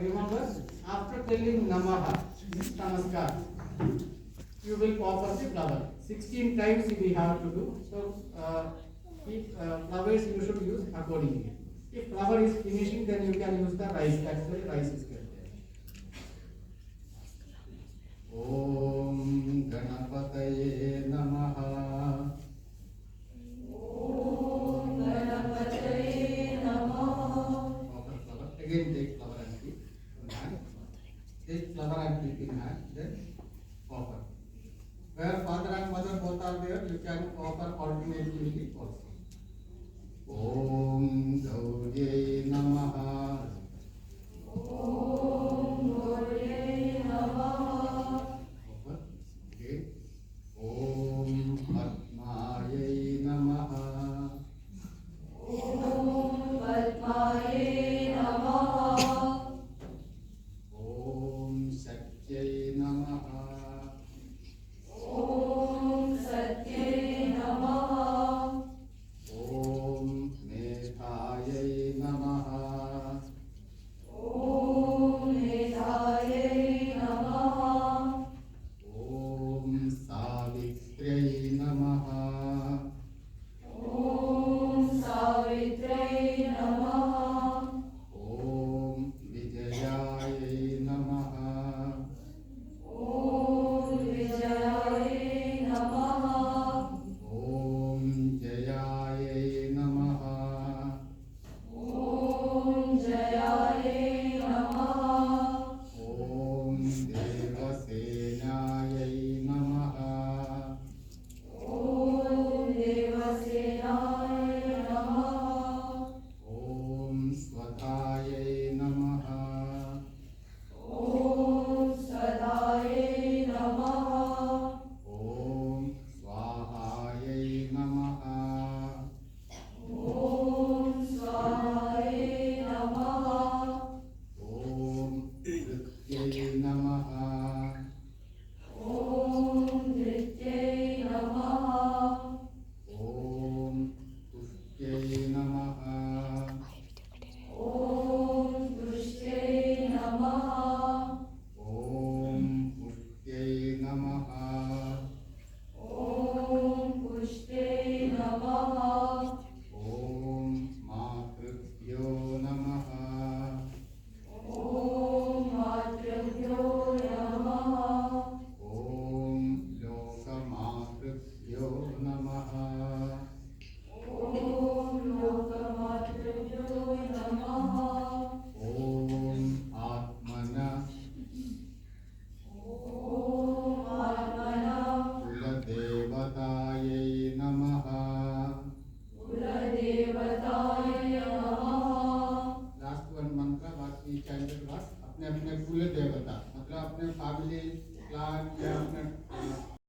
Remember, after telling Namaha, Namaskar, you will offer the flower. 16 times we have to do. So, if flowers you should use accordingly. If flower is finishing, then you can use the rice. That's why rice is kept there. Om Ganapataye Namaha. Om Ganapataye Namaha. Offer flower. Again take flower and keep in hand. Take flower and keep in hand. Then offer. Where father and mother both are there, you can offer alternately also. Om Gaurye Namaha. Om Gaurye Namaha. Offer. Okay. Om Padmaye Namaha. Om Padmaye Namaha. Om Satyay Namaha. Om Satye Namaha. Om Medhaye Namaha. Om Medhaye Namaha. Om Savitrey Namaha. Om Savitre Namaha. Om Vijayaye Namaha. Om Vijayaye Namaha. Om Jayaye Namaha. Om Jayaye Namaha. Om Devasenaye Namaha. Om Devasenaye Namaha. Om Swataye Namaha. Om Sadaye Namaha. Om Swahaye Namaha. Om Swahaye Namaha. Om Nrityaye Namaha. Om Nrityaye Namaha. Om Tushyaye Namaha. Om Tushyaye Namaha. Om Pushyaye Namaha. Om Pushte Namaha. Om Matruभ्यो Namaha. Om Matrabhyo Namaha. Om Lokamatruभ्यो Namaha. Om Lokamatrabhyo Namaha. Om Atmana Om Atmana Kuladevataye Namaha. Kuladevataye Namaha. Last one mantra what we chanted was अपने अपने कुल देवता मतलब अपने family clan या अपने